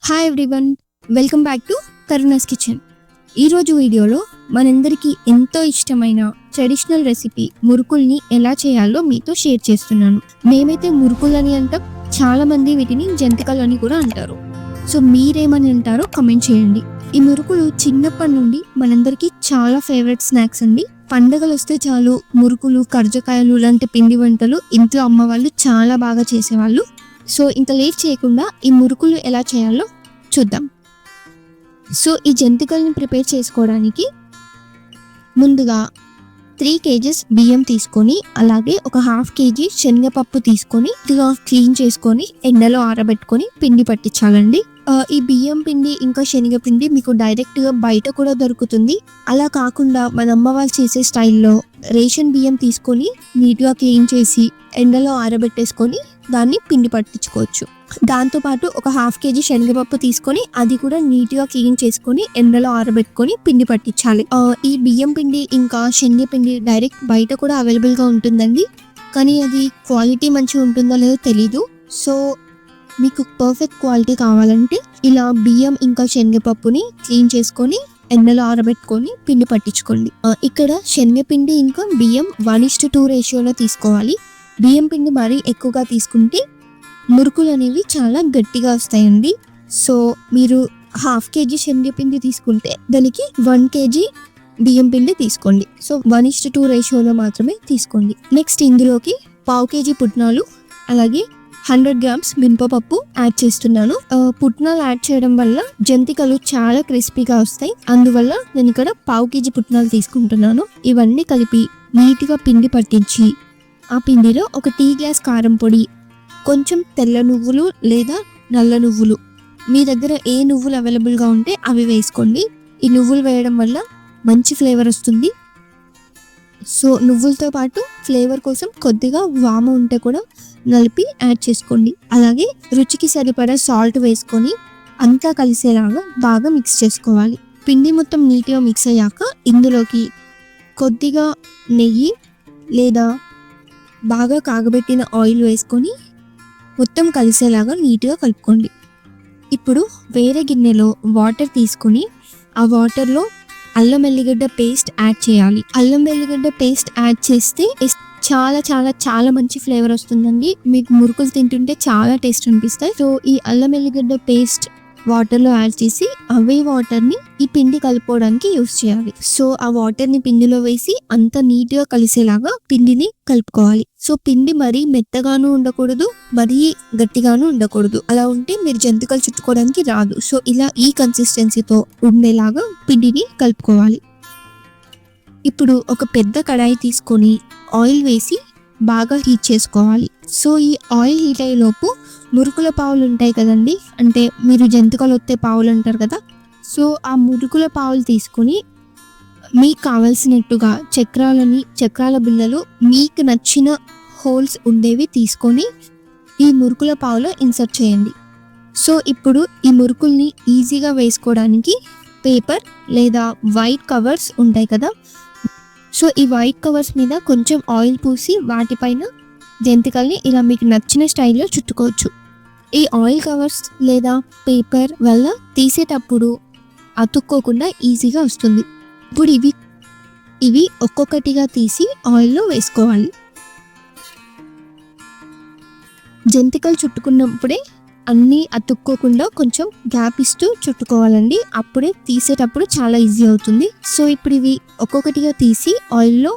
Hi everyone, welcome back to Karuna's kitchen. ఈరోజు వీడియోలో మనందరికీ ఎంతో ఇష్టమైన ట్రెడిషనల్ రెసిపీ మురుకుల్ని ఎలా చేయాలో మీతో షేర్ చేస్తున్నాను. మేమైతే మురుకులని అంటాం, చాలామంది వీటిని జంతికలు అని కూడా అంటారు. సో మీరేమని అంటారో కమెంట్ చేయండి. ఈ మురుకులు చిన్నప్పటి నుండి మనందరికీ చాలా ఫేవరెట్ స్నాక్స్ అండి. పండగలు వస్తే చాలు మురుకులు, కర్జకాయలు లాంటి పిండి వంటలు ఇంట్లో అమ్మ వాళ్ళు చాలా బాగా చేసేవాళ్ళు. సో ఇంకా లేట్ చేయకుండా ఈ మురుకులు ఎలా చేయాలో చూద్దాం. సో ఈ జంతికల్ని ప్రిపేర్ చేసుకోవడానికి ముందుగా 3 kgs బియ్యం తీసుకొని, అలాగే ఒక 1/2 kg శనగపప్పు తీసుకొని ఇదిగా క్లీన్ చేసుకొని ఎండలో ఆరబెట్టుకొని పిండి పట్టించాలండి. ఈ బియ్యం పిండి ఇంకా శనగపిండి మీకు డైరెక్ట్గా బయట కూడా దొరుకుతుంది. అలా కాకుండా మన అమ్మ వాళ్ళు చేసే స్టైల్లో రేషన్ బియ్యం తీసుకొని నీట్గా క్లీన్ చేసి ఎండలో ఆరబెట్టేసుకొని దాన్ని పిండి పట్టించుకోవచ్చు. దాంతోపాటు ఒక 1/2 kg శనగపప్పు తీసుకొని అది కూడా నీట్గా క్లీన్ చేసుకొని ఎండలో ఆరబెట్టుకొని పిండి పట్టించాలి. ఈ బియ్యం పిండి ఇంకా శనగపిండి డైరెక్ట్ బయట కూడా అవైలబుల్గా ఉంటుందండి, కానీ అది క్వాలిటీ మంచిగా ఉంటుందో లేదో తెలీదు. సో మీకు పర్ఫెక్ట్ క్వాలిటీ కావాలంటే ఇలా బియ్యం ఇంకా శనగపప్పుని క్లీన్ చేసుకొని ఎండలో ఆరబెట్టుకొని పిండి పట్టించుకోండి. ఇక్కడ శనగపిండి ఇంకా బియ్యం 1:2 రేషియోలో తీసుకోవాలి. బియ్యం పిండి మరీ ఎక్కువగా తీసుకుంటే మురుకులు అనేవి చాలా గట్టిగా వస్తాయండి. సో మీరు 1/2 kg శనగపిండి తీసుకుంటే దానికి 1 kg బియ్యం పిండి తీసుకోండి. సో 1:2 రేషియోలో మాత్రమే తీసుకోండి. నెక్స్ట్ ఇందులోకి 1/2 kg పుట్నాలు, అలాగే 100 grams మినపప్పు యాడ్ చేస్తున్నాను. పుట్నాలు యాడ్ చేయడం వల్ల జంతికలు చాలా క్రిస్పీగా వస్తాయి, అందువల్ల నేను ఇక్కడ 1/2 kg పుట్నాలు తీసుకుంటున్నాను. ఇవన్నీ కలిపి నీట్గా పిండి పట్టించి ఆ పిండిలో ఒక టీ గ్లాస్ కారం పొడి, కొంచెం తెల్ల నువ్వులు లేదా నల్ల నువ్వులు, మీ దగ్గర ఏ నువ్వులు అవైలబుల్గా ఉంటే అవి వేసుకోండి. ఈ నువ్వులు వేయడం వల్ల మంచి ఫ్లేవర్ వస్తుంది. సో నువ్వులతో పాటు ఫ్లేవర్ కోసం కొద్దిగా వాము ఉంటే కూడా నలిపి యాడ్ చేసుకోండి. అలాగే రుచికి సరిపడా సాల్ట్ వేసుకొని అంతా కలిసేలాగా బాగా మిక్స్ చేసుకోవాలి. పిండి మొత్తం నీట్గా మిక్స్ అయ్యాక ఇందులోకి కొద్దిగా నెయ్యి లేదా బాగా కాగబెట్టిన ఆయిల్ వేసుకొని మొత్తం కలిసేలాగా నీట్గా కలుపుకోండి. ఇప్పుడు వేరే గిన్నెలో వాటర్ తీసుకొని ఆ వాటర్లో అల్లం వెల్లిగడ్డ పేస్ట్ యాడ్ చేయాలి. అల్లం వెల్లిగడ్డ పేస్ట్ యాడ్ చేస్తే చాలా చాలా చాలా మంచి ఫ్లేవర్ వస్తుందండి. మీకు మురుకులు తింటుంటే చాలా టేస్ట్ అనిపిస్తాయి. సో ఈ అల్లం వెల్లిగడ్డ పేస్ట్ వాటర్లో యాడ్ చేసి అవే వాటర్ని ఈ పిండి కలుపుకోవడానికి యూస్ చేయాలి. సో ఆ వాటర్ని పిండిలో వేసి అంత నీట్గా కలిసేలాగా పిండిని కలుపుకోవాలి. సో పిండి మరీ మెత్తగాను ఉండకూడదు, మరీ గట్టిగాను ఉండకూడదు. అలా ఉంటే మీరు జంతికలు చుట్టుకోవడానికి రాదు. సో ఇలా ఈ కన్సిస్టెన్సీతో ఉండేలాగా పిండిని కలుపుకోవాలి. ఇప్పుడు ఒక పెద్ద కడాయి తీసుకొని ఆయిల్ వేసి బాగా హీట్ చేసుకోవాలి. సో ఈ ఆయిల్ హీట్ అయ్యేలోపు మురుకుల పావులు ఉంటాయి కదండి, అంటే మీరు జంతికలు వస్తే పావులు అంటారు కదా. సో ఆ మురుకుల పావులు తీసుకొని మీకు కావాల్సినట్టుగా చక్రాల బిళ్ళలు మీకు నచ్చిన హోల్స్ ఉండేవి తీసుకొని ఈ మురుకుల పావులో ఇన్సర్ట్ చేయండి. సో ఇప్పుడు ఈ మురుకుల్ని ఈజీగా వేసుకోవడానికి పేపర్ లేదా వైట్ కవర్స్ ఉంటాయి కదా. సో ఈ వైట్ కవర్స్ మీద కొంచెం ఆయిల్ పూసి వాటిపైన జంతికల్ని ఇలా మీకు నచ్చిన స్టైల్లో చుట్టుకోవచ్చు. ఈ ఆయిల్ కవర్స్ లేదా పేపర్ వల్ల తీసేటప్పుడు అతుక్కోకుండా ఈజీగా వస్తుంది. ఇప్పుడు ఇవి ఒక్కొక్కటిగా తీసి ఆయిల్లో వేసుకోవాలి. జంతికలు చుట్టుకున్నప్పుడే అన్నీ అతుక్కోకుండా కొంచెం గ్యాప్ ఇస్తూ చుట్టుకోవాలండి, అప్పుడే తీసేటప్పుడు చాలా ఈజీ అవుతుంది. సో ఇప్పుడు ఇవి ఒక్కొక్కటిగా తీసి ఆయిల్లో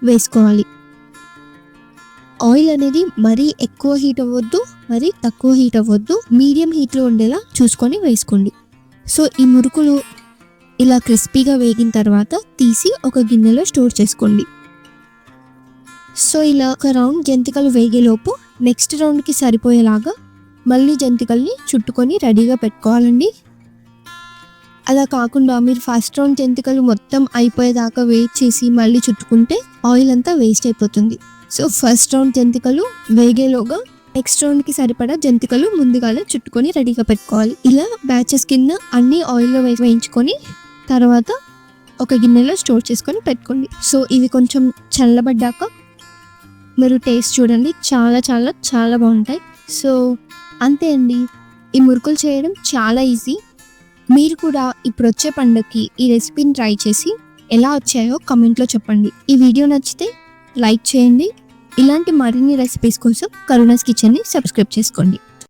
వేసుకోవాలి. ఆయిల్ అనేది మరీ ఎక్కువ హీట్ అవ్వద్దు, మరీ తక్కువ హీట్ అవ్వద్దు, మీడియం హీట్లో ఉండేలా చూసుకొని వేసుకోండి. సో ఈ మురుకులు ఇలా క్రిస్పీగా వేగిన తర్వాత తీసి ఒక గిన్నెలో స్టోర్ చేసుకోండి. సో ఇలా ఒక రౌండ్ జంతికలు వేగేలోపు నెక్స్ట్ రౌండ్కి సరిపోయేలాగా మళ్ళీ జంతికల్ని చుట్టుకొని రెడీగా పెట్టుకోవాలండి. అలా కాకుండా మీరు ఫస్ట్ రౌండ్ జంతికలు మొత్తం అయిపోయేదాకా వెయిట్ చేసి మళ్ళీ చుట్టుకుంటే ఆయిల్ అంతా వేస్ట్ అయిపోతుంది. సో ఫస్ట్ రౌండ్ జంతికలు వేగేలోగా నెక్స్ట్ రౌండ్కి సరిపడా జంతికలు ముందుగానే చుట్టుకొని రెడీగా పెట్టుకోవాలి. ఇలా బ్యాచెస్ కింద అన్ని ఆయిల్లో వేయించుకొని తర్వాత ఒక గిన్నెలో స్టోర్ చేసుకొని పెట్టుకోండి. సో ఇవి కొంచెం చల్లబడ్డాక మీరు టేస్ట్ చూడండి, చాలా చాలా చాలా బాగుంటాయి. సో అంతే అండి, ఈ మురుకులు చేయడం చాలా ఈజీ. మీరు కూడా ఇప్పుడు వచ్చే పండుగకి ఈ రెసిపీని ట్రై చేసి ఎలా వచ్చాయో కమెంట్లో చెప్పండి. ఈ వీడియో నచ్చితే లైక్ చేయండి. ఇలాంటి మరిన్ని రెసిపీస్ కోసం కరుణాస్ కిచెన్ని సబ్స్క్రైబ్ చేసుకోండి.